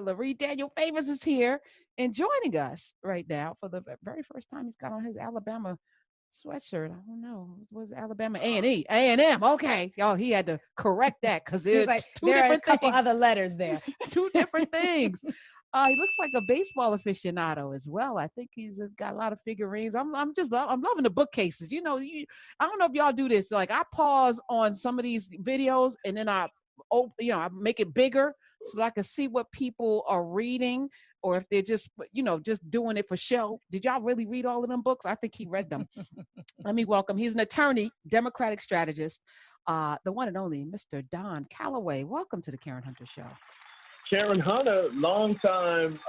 Lurie Daniel Favors is here and joining us right now for the very first time. He's got on his Alabama sweatshirt. I don't know. It was Alabama A&E, A&M. Okay. Y'all, he had to correct that because He's there's like, two there are a different couple things. other letters there. Two different things. He looks like a baseball aficionado as well. I think he's got a lot of figurines. I'm loving the bookcases. I don't know if y'all do this. Like I pause on some of these videos and then I make it bigger so that I can see what people are reading or if they're just doing it for show. Did y'all really read all of them books? I think he read them. Let me welcome. He's an attorney, Democratic strategist, the one and only Mr. Don Calloway. Welcome to the Karen Hunter Show. Karen Hunter, longtime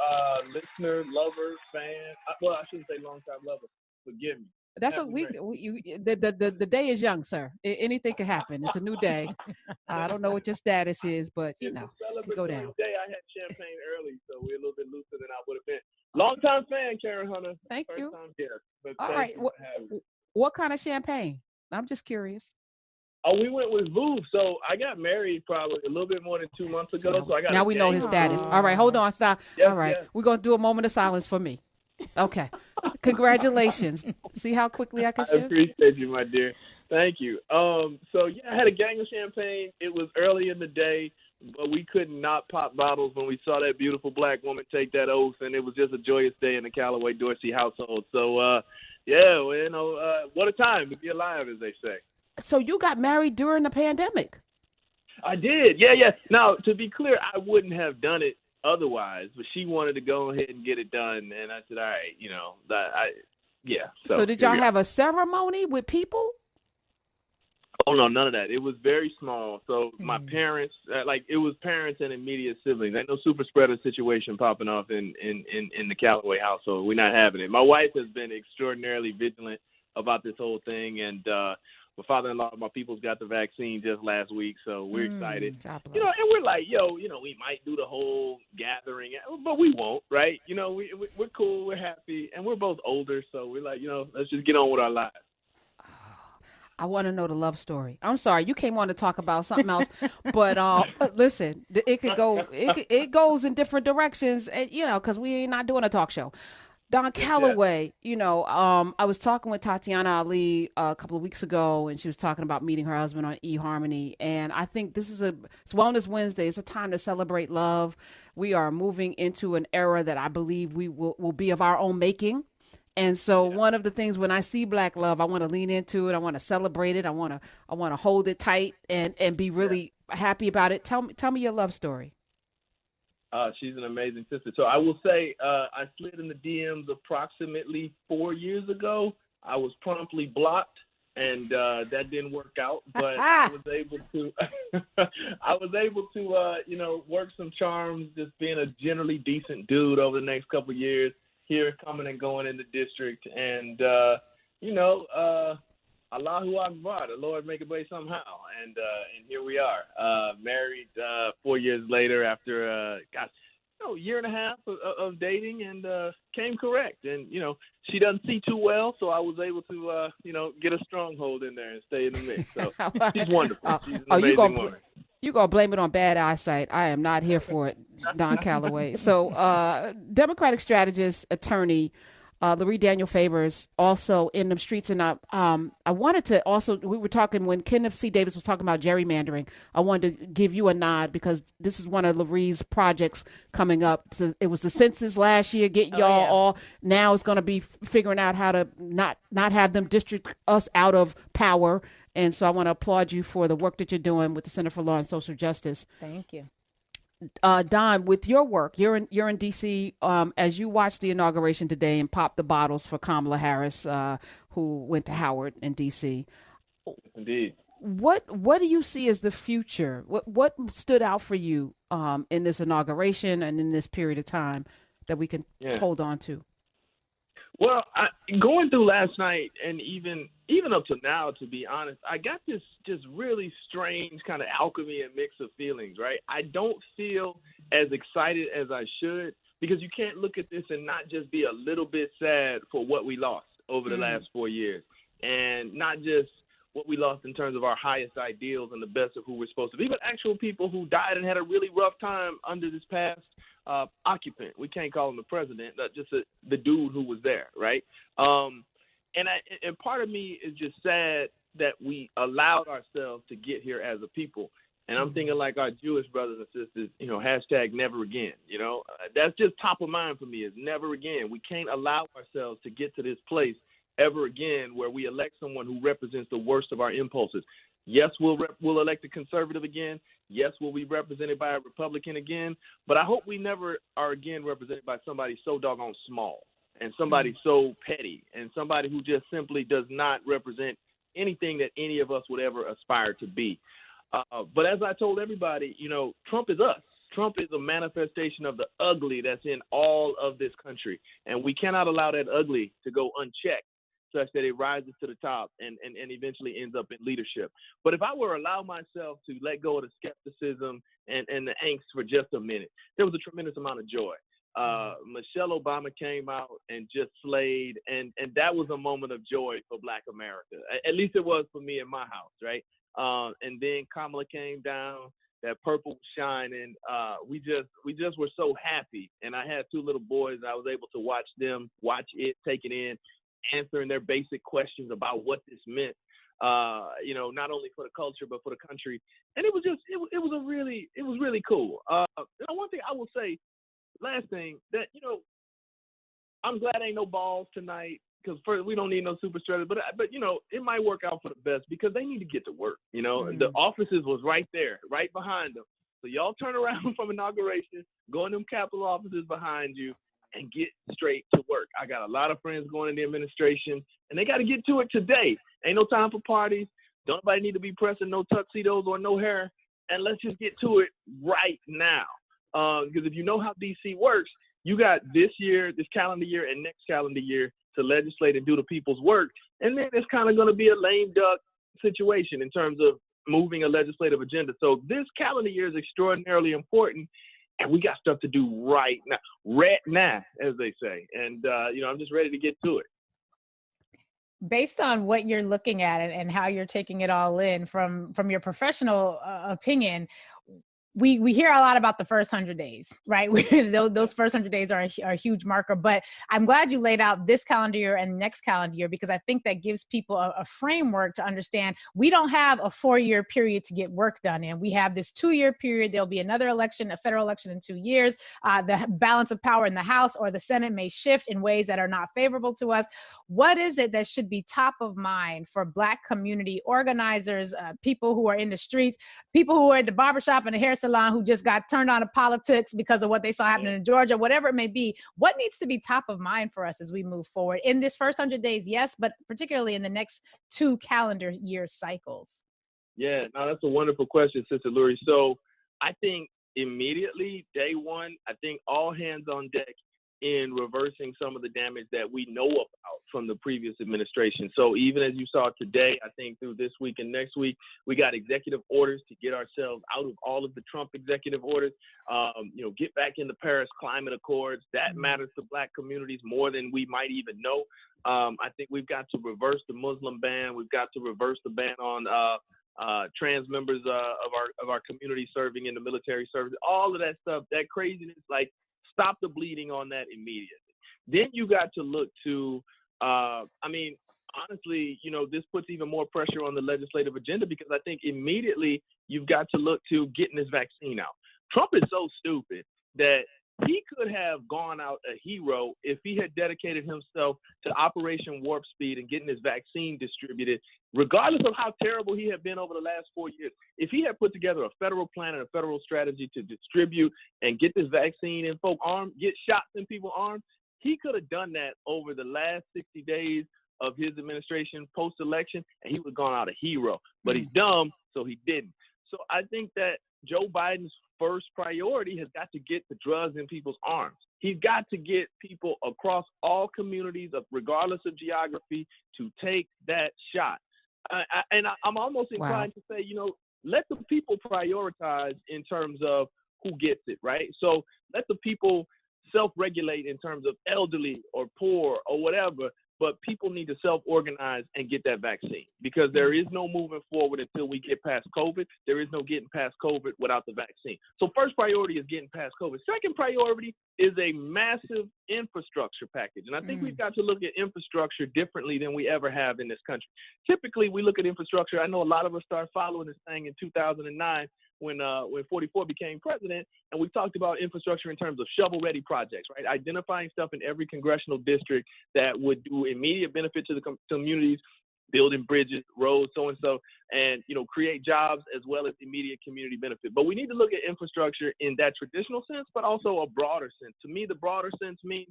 listener, lover, fan. Well, I shouldn't say longtime lover. Forgive me. That's what the day is young, sir. Anything can happen. It's a new day. I don't know what your status is, but you know, it can go down. Day I had champagne early, so we're a little bit looser than I would have been. Longtime fan, Karen Hunter. Thank you. First time here, but all right. What kind of champagne? I'm just curious. Oh, we went with Vouv. So I got married probably a little bit more than 2 months ago. So I got now we know his status. All right, hold on, stop. Yes, all right, yes. We're gonna do a moment of silence for me. Okay, congratulations. See how quickly I can shift? I appreciate you, my dear. Thank you. So yeah, I had a gang of champagne. It was early in the day, but we could not pop bottles when we saw that beautiful black woman take that oath, and it was just a joyous day in the Calloway Dorsey household. So yeah, well, what a time to be alive, as they say. So you got married during the pandemic? I did. Yeah. Now, to be clear, I wouldn't have done it otherwise, but she wanted to go ahead and get it done, and I said, all right, yeah. So did y'all have a ceremony with people? Oh, no, none of that. It was very small. So my parents, it was parents and immediate siblings. Ain't no super spreader situation popping off in the Calloway household. We're not having it. My wife has been extraordinarily vigilant about this whole thing, and my father-in-law, my people's got the vaccine just last week, so we're excited. And we're like, we might do the whole gathering, but we won't, right? We're cool, we're happy, and we're both older, so we're like, let's just get on with our lives. I want to know the love story. I'm sorry, you came on to talk about something else, but listen, it goes in different directions, because we ain't not doing a talk show. Don Calloway, I was talking with Tatiana Ali a couple of weeks ago, and she was talking about meeting her husband on eHarmony. And I think it's Wellness Wednesday. It's a time to celebrate love. We are moving into an era that I believe we will be of our own making. And so one of the things when I see Black love, I want to lean into it. I want to celebrate it. I want to hold it tight and be really happy about it. Tell me your love story. She's an amazing sister. So I will say I slid in the DMs approximately 4 years ago. I was promptly blocked, and that didn't work out. But I was able to, work some charms, just being a generally decent dude over the next couple of years here, coming and going in the district. And, Allahu Akbar, the Lord make a way somehow, and here we are, married 4 years later after a year and a half of dating, and came correct. And she doesn't see too well, so I was able to get a stronghold in there and stay in the mix. So she's wonderful. She's an amazing woman. You gonna blame it on bad eyesight? I am not here for it, Don Calloway. So Democratic strategist, attorney. Lurie Daniel Favors also in the streets. And I wanted to also, we were talking when Kenneth C. Davis was talking about gerrymandering, I wanted to give you a nod because this is one of Lurie's projects coming up. So it was the census last year, getting y'all all, now it's going to be figuring out how to not have them district us out of power. And so I want to applaud you for the work that you're doing with the Center for Law and Social Justice. Thank you. Don, with your work, you're in D.C. As you watched the inauguration today and popped the bottles for Kamala Harris, who went to Howard in D.C. Indeed. What do you see as the future? What stood out for you in this inauguration and in this period of time that we can hold on to? Well, going through last night and even up to now, to be honest, I got this just really strange kind of alchemy and mix of feelings, right? I don't feel as excited as I should because you can't look at this and not just be a little bit sad for what we lost over the last 4 years, and not just what we lost in terms of our highest ideals and the best of who we're supposed to be, but actual people who died and had a really rough time under this past occupant. We can't call him the president, just the dude who was there, right? And part of me is just sad that we allowed ourselves to get here as a people. And I'm thinking like our Jewish brothers and sisters, hashtag never again. That's just top of mind for me, is never again. We can't allow ourselves to get to this place ever again where we elect someone who represents the worst of our impulses. Yes, we'll elect a conservative again. Yes, we'll be represented by a Republican again. But I hope we never are again represented by somebody so doggone small and somebody so petty and somebody who just simply does not represent anything that any of us would ever aspire to be. But as I told everybody, Trump is us. Trump is a manifestation of the ugly that's in all of this country. And we cannot allow that ugly to go unchecked such that it rises to the top and eventually ends up in leadership. But if I were to allow myself to let go of the skepticism and the angst for just a minute, there was a tremendous amount of joy. Michelle Obama came out and just slayed, and that was a moment of joy for Black America. At least it was for me in my house, right? And then Kamala came down, that purple was shining. We just were so happy. And I had two little boys. I was able to watch it, take it in, answering their basic questions about what this meant, not only for the culture, but for the country. And it was really cool. One thing I will say, last thing, that, I'm glad ain't no balls tonight, because first, we don't need no super spreaders, but it might work out for the best because they need to get to work. The offices was right there, right behind them. So y'all turn around from inauguration, go in them Capitol offices behind you, and get straight to work. I got a lot of friends going in the administration, and they got to get to it today. Ain't no time for parties. Don't nobody need to be pressing no tuxedos or no hair, and let's just get to it right now. Because if you know how DC works, you got this calendar year, and next calendar year to legislate and do the people's work. And then it's kind of going to be a lame duck situation in terms of moving a legislative agenda. So this calendar year is extraordinarily important, and we got stuff to do right now, as they say. And, I'm just ready to get to it. Based on what you're looking at and how you're taking it all in from your opinion, we hear a lot about the first 100 days, right? Those first 100 days are a huge marker, but I'm glad you laid out this calendar year and next calendar year, because I think that gives people a framework to understand we don't have a 4-year period to get work done in. We have this 2-year period. There'll be another election, a federal election in 2 years. The balance of power in the House or the Senate may shift in ways that are not favorable to us. What is it that should be top of mind for Black community organizers, people who are in the streets, people who are at the barbershop and the hair salon who just got turned on to politics because of what they saw happening in Georgia, whatever it may be? What needs to be top of mind for us as we move forward in this first 100 days? Yes, but particularly in the next 2 calendar year cycles. Yeah, no, that's a wonderful question, Sister Lurie. So I think immediately, day one, I think all hands on deck in reversing some of the damage that we know about from the previous administration. So even as you saw today, I think through this week and next week, we got executive orders to get ourselves out of all of the Trump executive orders, get back in the Paris Climate Accords. That matters to Black communities more than we might even know. I think we've got to reverse the Muslim ban. We've got to reverse the ban on trans members of our community serving in the military service. All of that stuff, that craziness, like, stop the bleeding on that immediately. Then you got to look to, honestly, this puts even more pressure on the legislative agenda, because I think immediately you've got to look to getting this vaccine out. Trump is so stupid that he could have gone out a hero if he had dedicated himself to Operation Warp Speed and getting his vaccine distributed, regardless of how terrible he had been over the last 4 years. If he had put together a federal plan and a federal strategy to distribute and get this vaccine in folk arms, get shots in people's arms, he could have done that over the last 60 days of his administration post-election, and he would have gone out a hero. But he's dumb, so he didn't. So I think that Joe Biden's first priority has got to get the drugs in people's arms. He's got to get people across all communities, regardless of geography, to take that shot. I'm almost inclined to say, let the people prioritize in terms of who gets it, right? So let the people self-regulate in terms of elderly or poor or whatever. but people need to self-organize and get that vaccine, because there is no moving forward until we get past COVID. There is no getting past COVID without the vaccine. So first priority is getting past COVID. Second priority is a massive infrastructure package. And I think we've got to look at infrastructure differently than we ever have in this country. Typically, we look at infrastructure. I know a lot of us started following this thing in 2009 when 44 became president, and we talked about infrastructure in terms of shovel-ready projects, right? Identifying stuff in every congressional district that would do immediate benefit to the communities, building bridges, roads, so-and-so, and, create jobs as well as immediate community benefit. But we need to look at infrastructure in that traditional sense, but also a broader sense. To me, the broader sense means,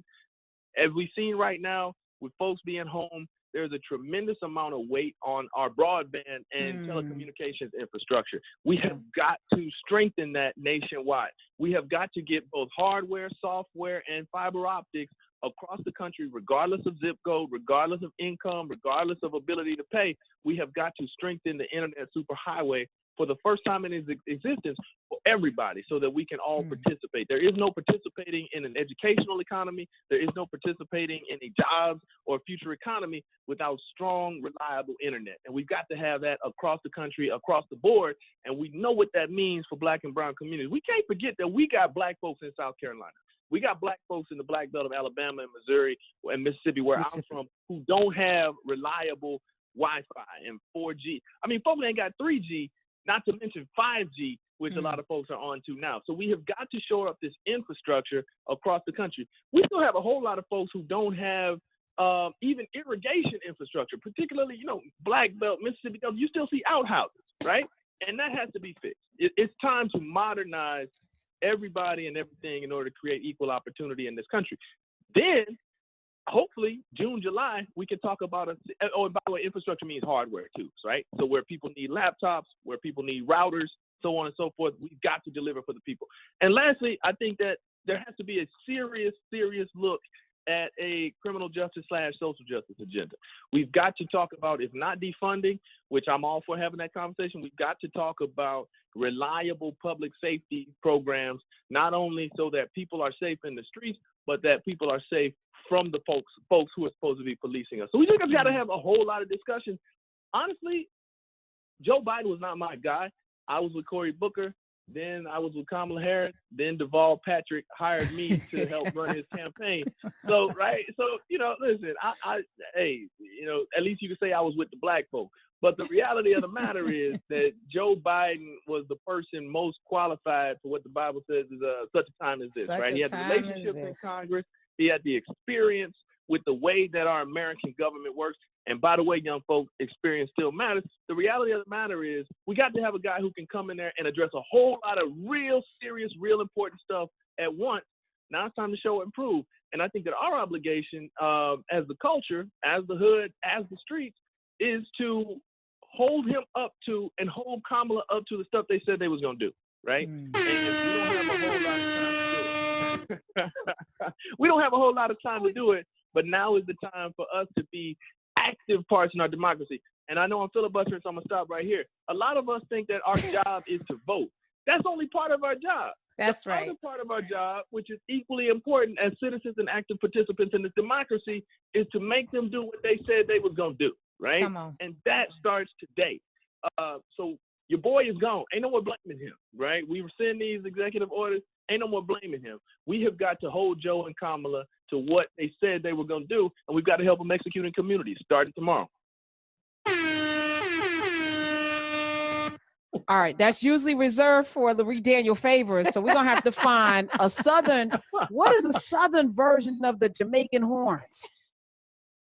as we've seen right now, with folks being home, there's a tremendous amount of weight on our broadband and telecommunications infrastructure. We have got to strengthen that nationwide. We have got to get both hardware, software, and fiber optics across the country, regardless of zip code, regardless of income, regardless of ability to pay. We have got to strengthen the internet superhighway for the first time in its existence for everybody, so that we can all participate. There is no participating in an educational economy. There is no participating in a jobs or future economy without strong, reliable internet. And we've got to have that across the country, across the board. And we know what that means for Black and brown communities. We can't forget that we got Black folks in South Carolina. We got Black folks in the Black Belt of Alabama and Missouri and Mississippi, where I'm from, who don't have reliable Wi-Fi and 4G. I mean, folks ain't got 3G, not to mention 5G, which a lot of folks are on to now. So we have got to shore up this infrastructure across the country. We still have a whole lot of folks who don't have even irrigation infrastructure, particularly, Black Belt, Mississippi. You still see outhouses, right? And that has to be fixed. It's time to modernize everybody and everything in order to create equal opportunity in this country. Then, hopefully, June, July, we can talk about and by the way, infrastructure means hardware too, right? So where people need laptops, where people need routers, so on and so forth, we've got to deliver for the people. And lastly, I think that there has to be a serious look at a criminal justice / social justice agenda. We've got to talk about, if not defunding, which I'm all for having that conversation, we've got to talk about reliable public safety programs, not only so that people are safe in the streets, but that people are safe from the folks who are supposed to be policing us. So we just got to have a whole lot of discussion. Honestly, Joe Biden was not my guy. I was with Cory Booker, then I was with Kamala Harris, then Deval Patrick hired me to help run his campaign. So, right? So, listen, at least you can say I was with the Black folk. But the reality of the matter is that Joe Biden was the person most qualified for what the Bible says is such a time as this, right? He had the relationships in Congress. He had the experience with the way that our American government works. And by the way, young folks, experience still matters. The reality of the matter is we got to have a guy who can come in there and address a whole lot of real serious, real important stuff at once. Now it's time to show and prove. And I think that our obligation as the culture, as the hood, as the streets, is to hold him up to and hold Kamala up to the stuff they said they was going to do, right? And if we don't have a whole lot of time to do it. We don't have a whole lot of time to do it, but now is the time for us to be active parts in our democracy. And I know I'm filibustering, so I'm going to stop right here. A lot of us think that our job is to vote. That's only part of our job. That's right. The other part of our job, which is equally important as citizens and active participants in this democracy, is to make them do what they said they was going to do, right? Come on. And that starts today. So your boy is gone. Ain't no more blaming him, right? We were seeing these executive orders. Ain't no more blaming him. We have got to hold Joe and Kamala to what they said they were going to do, and we've got to help them execute in communities starting tomorrow. All right, that's usually reserved for Lurie Daniel favors, so we're going to have to find a Southern, what is a Southern version of the Jamaican horns?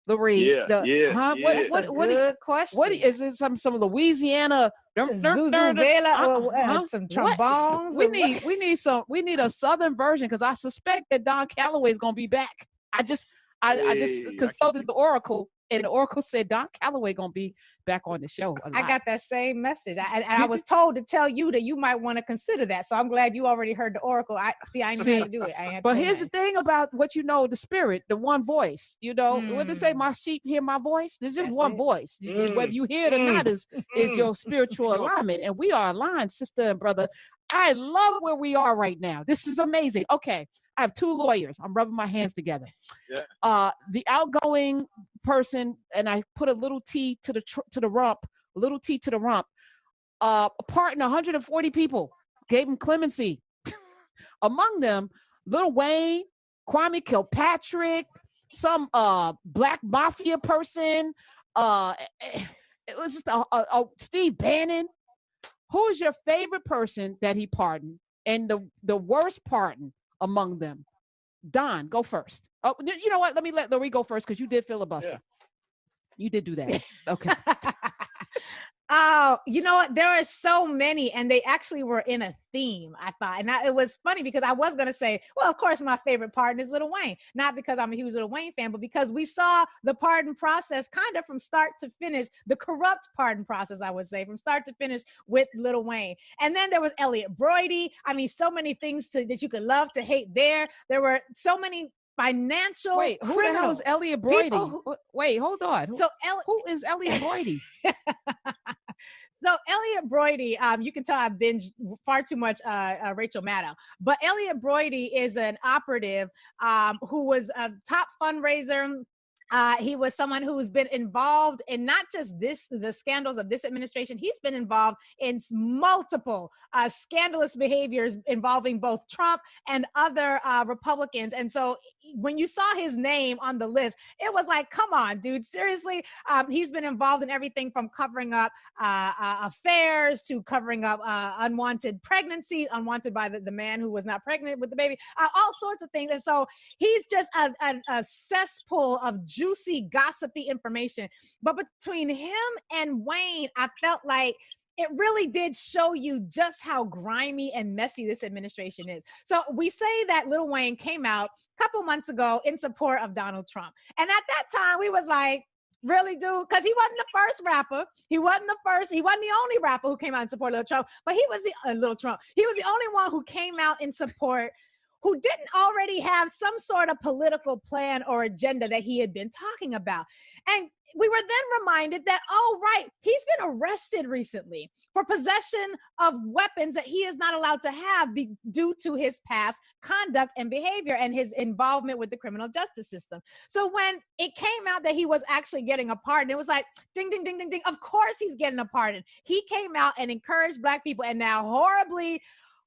Lurie, Good question. What is it? Some Louisiana Zuzuvela or some trombones? We need a Southern version, because I suspect that Don Calloway is going to be back. I just consulted the Oracle, and the Oracle said Don Calloway going to be back on the show. I got that same message. I was told to tell you that you might want to consider that. So I'm glad you already heard the Oracle. I ain't had to do it. But here's the thing about what the spirit, the one voice. What they say, my sheep hear my voice. There's just one voice. Whether you hear it or not is your spiritual alignment. And we are aligned, sister and brother. I love where we are right now. This is amazing. Okay. have two lawyers. I'm rubbing my hands together. Yeah. The outgoing person, and I put a little T to the rump, a little T to the rump. Pardoned 140 people, gave him clemency. Among them, Lil Wayne, Kwame Kilpatrick, some black mafia person. It was just a Steve Bannon. Who is your favorite person that he pardoned, and the worst pardon among them? Don, go first. Oh, you know what? Let Lurie go first because you did filibuster. Yeah. You did do that. Okay. Oh, you know what? There are so many, and they actually were in a theme, I thought. And it was funny because I was going to say, well, of course, my favorite pardon is Lil Wayne. Not because I'm a huge Lil Wayne fan, but because we saw the pardon process kind of from start to finish, the corrupt pardon process, I would say, from start to finish with Lil Wayne. And then there was Elliot Brody. I mean, so many things that you could love to hate there. There were so many financial Wait, who the hell is Elliot Brody? Wait, hold on. Who is Elliot Brody? So Elliot Brody, you can tell I binged far too much Rachel Maddow, but Elliot Brody is an operative who was a top fundraiser. He was someone who's been involved in not just the scandals of this administration. He's been involved in multiple scandalous behaviors involving both Trump and other Republicans. And so when you saw his name on the list, it was like, come on, dude, seriously. He's been involved in everything from covering up affairs to covering up unwanted pregnancies, unwanted by the man who was not pregnant with the baby, all sorts of things. And so he's just a cesspool of juicy, gossipy information. But between him and Wayne, I felt like it really did show you just how grimy and messy this administration is. So we say that Lil Wayne came out a couple months ago in support of Donald Trump. And at that time, we was like, really, dude? Because he wasn't the first rapper. He wasn't the only rapper who came out in support of Lil Trump, but he was Lil Trump. He was the only one who came out in support who didn't already have some sort of political plan or agenda that he had been talking about. And we were then reminded that, oh, right, he's been arrested recently for possession of weapons that he is not allowed to have due to his past conduct and behavior and his involvement with the criminal justice system. So when it came out that he was actually getting a pardon, it was like, ding, ding, ding, ding, ding. Of course he's getting a pardon. He came out and encouraged Black people, and now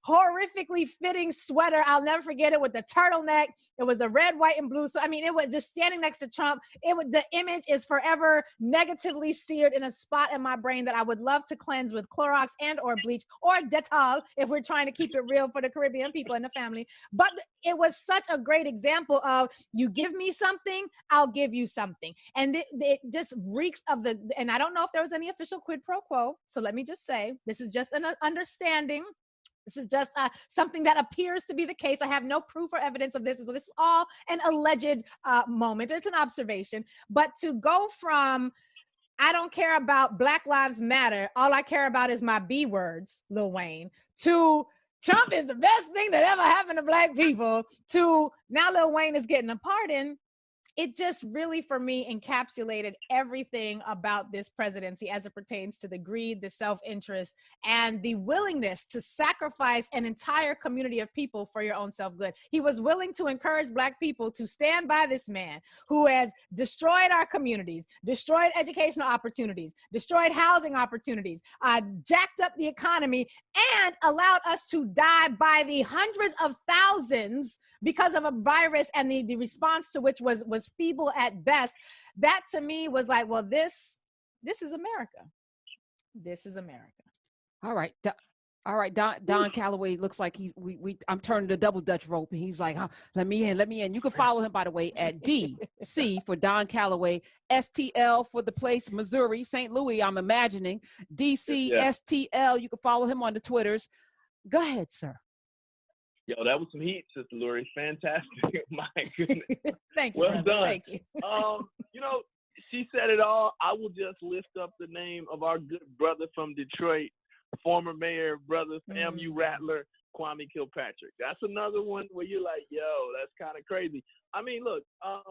horrifically fitting sweater. I'll never forget it, with the turtleneck. It was the red, white, and blue. So, I mean, it was just standing next to Trump. The image is forever negatively seared in a spot in my brain that I would love to cleanse with Clorox and or bleach or Dettol if we're trying to keep it real for the Caribbean people and the family. But it was such a great example of, you give me something, I'll give you something. And it just reeks of and I don't know if there was any official quid pro quo. So let me just say, this is just an understanding. This is just something that appears to be the case. I have no proof or evidence of this. So this is all an alleged moment. It's an observation. But to go from, I don't care about Black Lives Matter, all I care about is my B words, Lil Wayne, to Trump is the best thing that ever happened to Black people, to now Lil Wayne is getting a pardon. It just really, for me, encapsulated everything about this presidency as it pertains to the greed, the self-interest, and the willingness to sacrifice an entire community of people for your own self-good. He was willing to encourage Black people to stand by this man who has destroyed our communities, destroyed educational opportunities, destroyed housing opportunities, jacked up the economy, and allowed us to die by the hundreds of thousands because of a virus, and the response to which was feeble at best. That to me was like, well, this is America. This is America. All right. Don Calloway looks like I'm turning the double Dutch rope, and he's like, let me in. You can follow him, by the way, at DC for Don Calloway, STL for the place, Missouri, St. Louis, I'm imagining, DC, yeah. STL. You can follow him on the Twitters. Go ahead, sir. Yo, that was some heat, Sister Lurie. Fantastic. My goodness. Thank you. Well brother. done. Thank you. She said it all. I will just lift up the name of our good brother from Detroit, former mayor, brother, FAMU Rattler, Kwame Kilpatrick. That's another one where you're like, yo, that's kind of crazy. I mean, look, how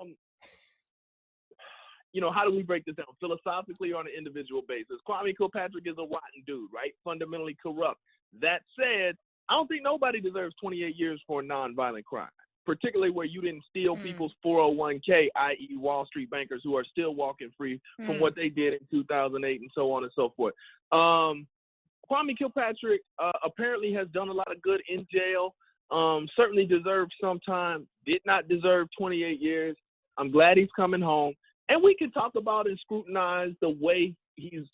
do we break this down? Philosophically or on an individual basis? Kwame Kilpatrick is a rotten dude, right? Fundamentally corrupt. That said, I don't think nobody deserves 28 years for a nonviolent crime. particularly where you didn't steal people's 401k, i.e. Wall Street bankers who are still walking free from what they did in 2008 and so on and so forth. Kwame Kilpatrick apparently has done a lot of good in jail. Certainly deserved some time, did not deserve 28 years. I'm glad he's coming home. And we can talk about and scrutinize the way he's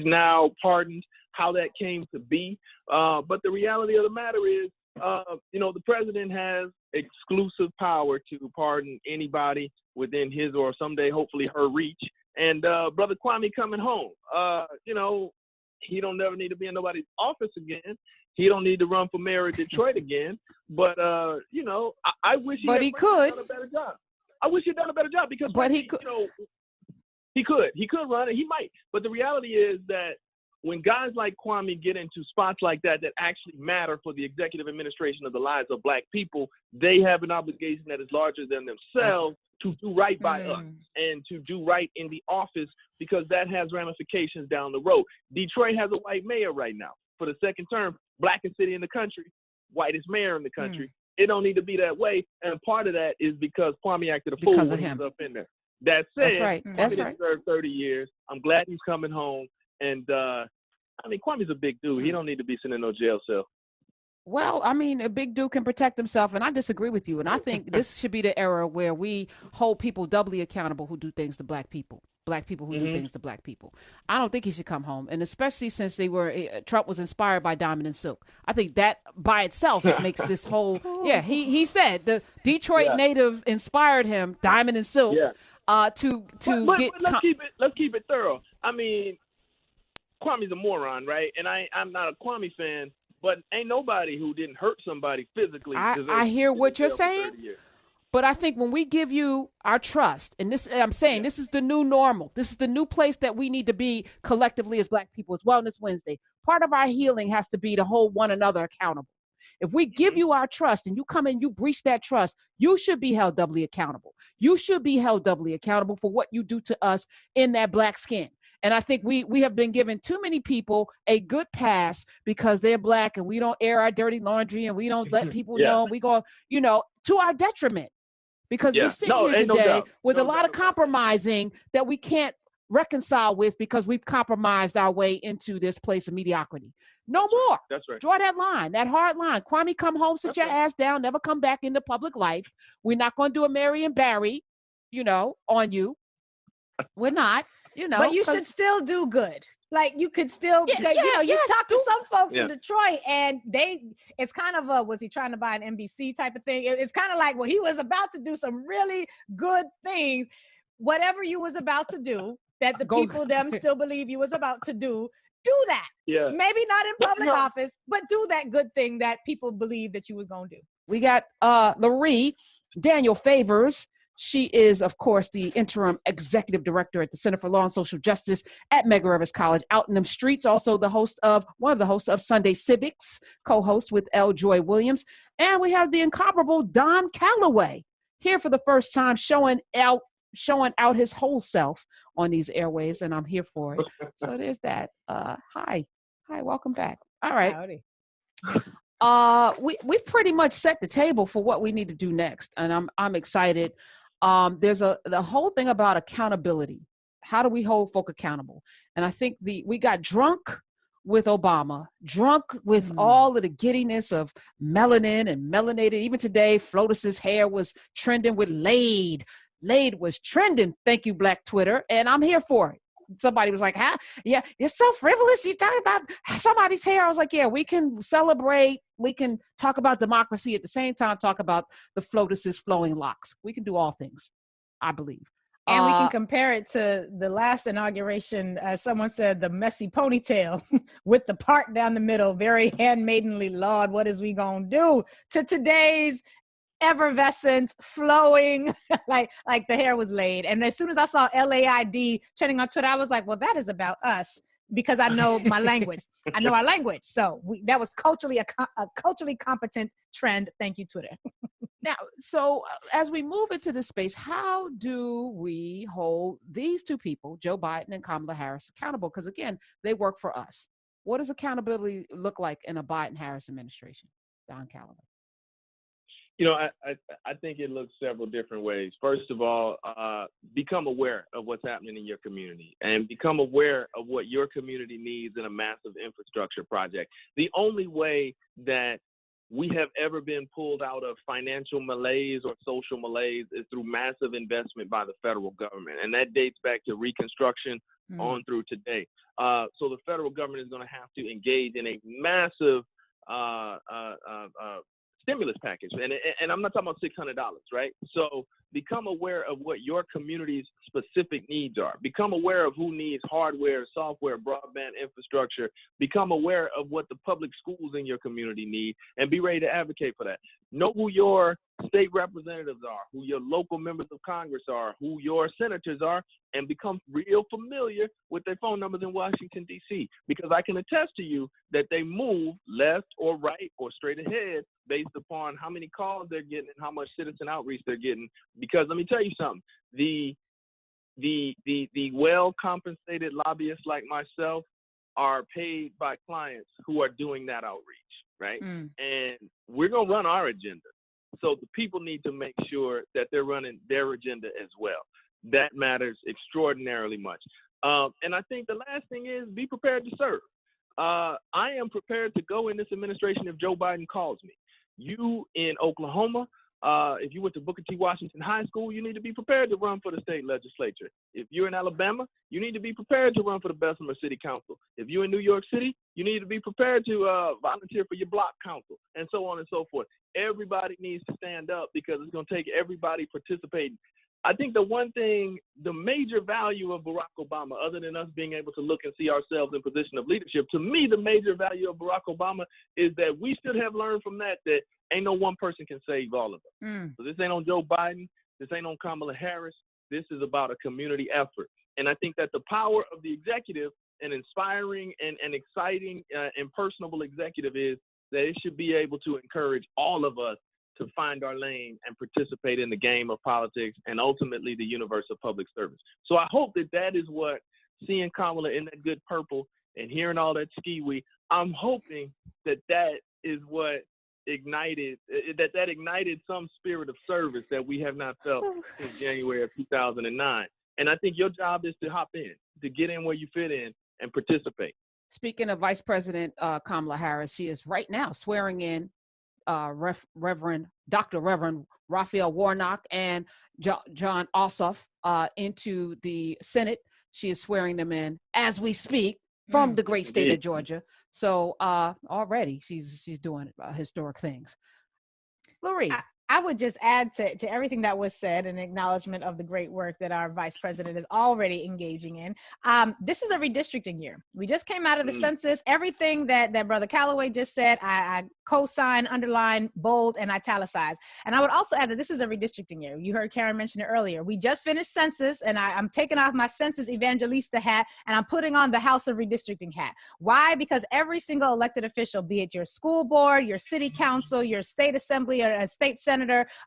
now pardoned, how that came to be. But the reality of the matter is, the president has exclusive power to pardon anybody within his or someday, hopefully, her reach. And Brother Kwame coming home, he don't never need to be in nobody's office again. He don't need to run for mayor of Detroit again. But, I wish he could. done a better job. I wish he'd done a better job because he could. He could run it. He might. But the reality is that when guys like Kwame get into spots like that actually matter for the executive administration of the lives of Black people, they have an obligation that is larger than themselves to do right by us and to do right in the office, because that has ramifications down the road. Detroit has a white mayor right now for the second term, blackest city in the country, whitest mayor in the country. It don't need to be that way, and part of that is because Kwame acted a fool when he was up in there. That said, That's right. Kwame deserved 30 years. I'm glad he's coming home, and Kwame's a big dude. He don't need to be sitting in no jail cell. Well, I mean, a big dude can protect himself, and I disagree with you. And I think this should be the era where we hold people doubly accountable who do things to Black people who do things to Black people. I don't think he should come home, and especially since Trump was inspired by Diamond and Silk. I think that by itself makes this whole, he said the Detroit native inspired him, Diamond and Silk, Let's keep it thorough. I mean, Kwame's a moron, right? And I'm not a Kwame fan, but ain't nobody who didn't hurt somebody physically. I hear what you're saying, but I think when we give you our trust, and this, I'm saying this is the new normal. This is the new place that we need to be collectively as Black people. It's Wellness Wednesday. Part of our healing has to be to hold one another accountable. If we give you our trust and you come in, you breach that trust, you should be held doubly accountable. You should be held doubly accountable for what you do to us in that Black skin. And I think we have been giving too many people a good pass because they're Black and we don't air our dirty laundry and we don't let people know. We go, to our detriment, because we sit here today with a lot of compromising that we can't reconcile with because we've compromised our way into this place of mediocrity. No more. That's right. Draw that line, that hard line. Kwame, come home, sit your ass down, never come back into public life. We're not going to do a Marion Barry, on you. We're not. But you should still do good. Like you could still, you talk to some folks in Detroit and it's kind of was he trying to buy an NBC type of thing? It's kind of like, well, he was about to do some really good things. Whatever you was about to do, that the people still believe you was about to do that. Yeah. Maybe not in public office, but do that good thing that people believe that you was going to do. We got Lurie, Daniel Favors. She is, of course, the interim executive director at the Center for Law and Social Justice at Medgar Evers College out in them streets. Also one of the hosts of Sunday Civics, co-host with L. Joy Williams. And we have the incomparable Don Calloway here for the first time showing out his whole self on these airwaves, and I'm here for it. So there's that. Hi, welcome back. All right. Howdy. We've pretty much set the table for what we need to do next, and I'm excited. There's the whole thing about accountability. How do we hold folk accountable? And I think we got drunk with Obama, drunk with all of the giddiness of melanin and melanated. Even today, Flotus's hair was trending with Laid. Laid was trending. Thank you, Black Twitter. And I'm here for it. Somebody was like, yeah, it's so frivolous. You talking about somebody's hair. I was like, yeah, we can celebrate. We can talk about democracy at the same time, talk about the Flotus's flowing locks. We can do all things, I believe. And we can compare it to the last inauguration. As someone said, the messy ponytail with the part down the middle, very handmaidenly. Lord, what is we going to do? To today's effervescent, flowing, like the hair was laid. And as soon as I saw LAID trending on Twitter, I was like, well, that is about us, because I know my language. I know our language. So that was culturally a culturally competent trend. Thank you, Twitter. Now, so as we move into this space, how do we hold these two people, Joe Biden and Kamala Harris, accountable? Because again, they work for us. What does accountability look like in a Biden-Harris administration? Don Calloway. I think it looks several different ways. First of all, become aware of what's happening in your community and become aware of what your community needs in a massive infrastructure project. The only way that we have ever been pulled out of financial malaise or social malaise is through massive investment by the federal government. And that dates back to Reconstruction on through today. So the federal government is going to have to engage in a massive stimulus package. And I'm not talking about $600, right? So become aware of what your community's specific needs are. Become aware of who needs hardware, software, broadband infrastructure. Become aware of what the public schools in your community need and be ready to advocate for that. Know who your state representatives are, who your local members of Congress are, who your senators are, and become real familiar with their phone numbers in Washington, D.C. Because I can attest to you that they move left or right or straight ahead based upon how many calls they're getting and how much citizen outreach they're getting. Because let me tell you something, the well-compensated lobbyists like myself are paid by clients who are doing that outreach, right? And we're going to run our agenda. So the people need to make sure that they're running their agenda as well. That matters extraordinarily much. And I think the last thing is be prepared to serve. I am prepared to go in this administration if Joe Biden calls me. You in Oklahoma, if you went to Booker T. Washington High School, you need to be prepared to run for the state legislature. If you're in Alabama, you need to be prepared to run for the Bessemer City Council. If you're in New York City, you need to be prepared to volunteer for your block council, and so on and so forth. Everybody needs to stand up because it's going to take everybody participating. I think the one thing, the major value of Barack Obama, other than us being able to look and see ourselves in position of leadership, to me, the major value of Barack Obama is that we should have learned from that ain't no one person can save all of us. So this ain't on Joe Biden. This ain't on Kamala Harris. This is about a community effort. And I think that the power of the executive, an inspiring and exciting and personable executive, is that it should be able to encourage all of us to find our lane and participate in the game of politics and ultimately the universe of public service. So I hope that is what, seeing Kamala in that good purple and hearing all that ski-wee, I'm hoping that is what ignited some spirit of service that we have not felt since January of 2009. And I think your job is to hop in, to get in where you fit in and participate. Speaking of Vice President Kamala Harris, she is right now swearing in Dr. Reverend Raphael Warnock and John Ossoff into the Senate. She is swearing them in as we speak from the great state of Georgia. So already she's doing historic things. Lurie. I would just add to everything that was said in acknowledgement of the great work that our vice president is already engaging in. This is a redistricting year. We just came out of the census. Everything that Brother Calloway just said, I co-sign, underline, bold, and italicize. And I would also add that this is a redistricting year. You heard Karen mention it earlier. We just finished census, and I'm taking off my census evangelista hat, and I'm putting on the House of Redistricting hat. Why? Because every single elected official, be it your school board, your city council, your state assembly, or a state senator,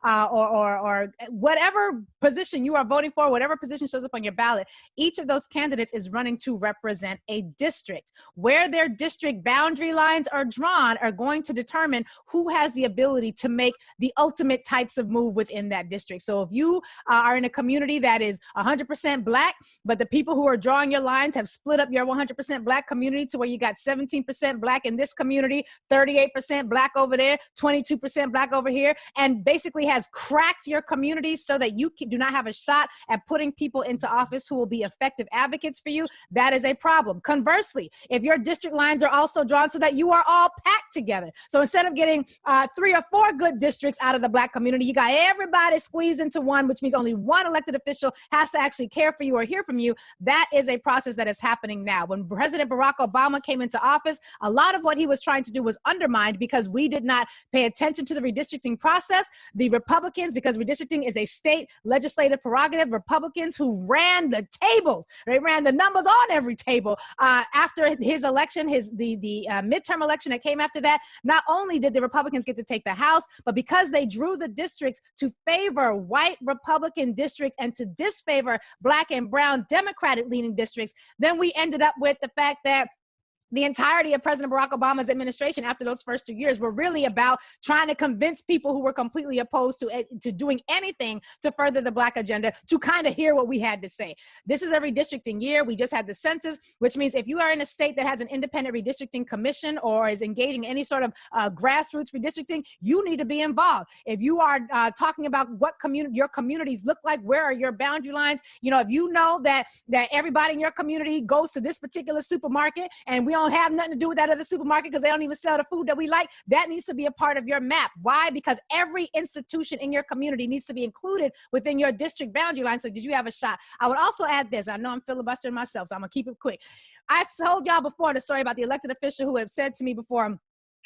or whatever position you are voting for, whatever position shows up on your ballot, each of those candidates is running to represent a district. Where their district boundary lines are drawn are going to determine who has the ability to make the ultimate types of move within that district. So if you are in a community that is 100% Black, but the people who are drawing your lines have split up your 100% Black community to where you got 17% Black in this community, 38% Black over there, 22% Black over here, and basically has cracked your community so that you do not have a shot at putting people into office who will be effective advocates for you, that is a problem. Conversely, if your district lines are also drawn so that you are all packed together, so instead of getting 3 or 4 good districts out of the Black community, you got everybody squeezed into one, which means only one elected official has to actually care for you or hear from you. That is a process that is happening now. When President Barack Obama came into office, a lot of what he was trying to do was undermined because we did not pay attention to the redistricting process. The Republicans, because redistricting is a state legislative prerogative, Republicans who ran the tables, they ran the numbers on every table. After his election, the midterm election that came after that, not only did the Republicans get to take the House, but because they drew the districts to favor white Republican districts and to disfavor Black and brown Democratic leaning districts, then we ended up with the fact that the entirety of President Barack Obama's administration after those first 2 years were really about trying to convince people who were completely opposed to doing anything to further the Black agenda to kind of hear what we had to say. This is a redistricting year. We just had the census, which means if you are in a state that has an independent redistricting commission or is engaging in any sort of grassroots redistricting, you need to be involved. If you are talking about what your communities look like, where are your boundary lines, if you know that everybody in your community goes to this particular supermarket and we don't have nothing to do with that other supermarket because they don't even sell the food that we like, that needs to be a part of your map. Why? Because every institution in your community needs to be included within your district boundary line. So did you have a shot? I would also add this. I know I'm filibustering myself, so I'm gonna keep it quick. I told y'all before the story about the elected official who had said to me before,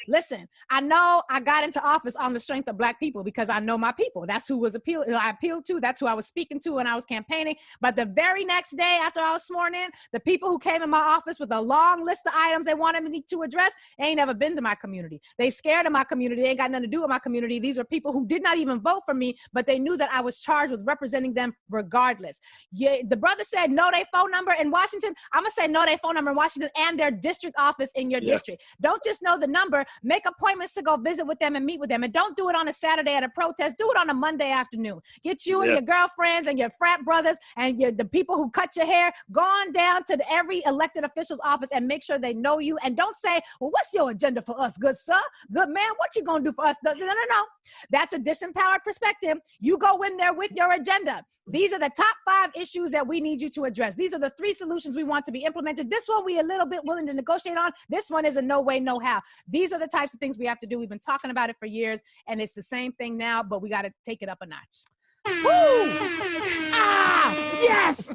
listen, I know I got into office on the strength of Black people because I know my people. That's who I appealed to. That's who I was speaking to when I was campaigning. But the very next day after I was sworn in, the people who came in my office with a long list of items they wanted me to address, they ain't never been to my community. They scared of my community. They ain't got nothing to do with my community. These are people who did not even vote for me, but they knew that I was charged with representing them regardless. Yeah, the brother said know their phone number in Washington. I'm going to say know their phone number in Washington and their district office in your district. Don't just know the number. Make appointments to go visit with them and meet with them. And don't do it on a Saturday at a protest. Do it on a Monday afternoon. Get you and your girlfriends and your frat brothers and the people who cut your hair. Go on down to every elected official's office and make sure they know you. And don't say, well, what's your agenda for us, good sir? Good man, what you going to do for us? No. That's a disempowered perspective. You go in there with your agenda. These are the top 5 issues that we need you to address. These are the 3 solutions we want to be implemented. This one we a little bit willing to negotiate on. This one is a no way, no how. These are the types of things we have to do. We've been talking about it for years, and it's the same thing now, but we got to take it up a notch. Woo! Ah, yes!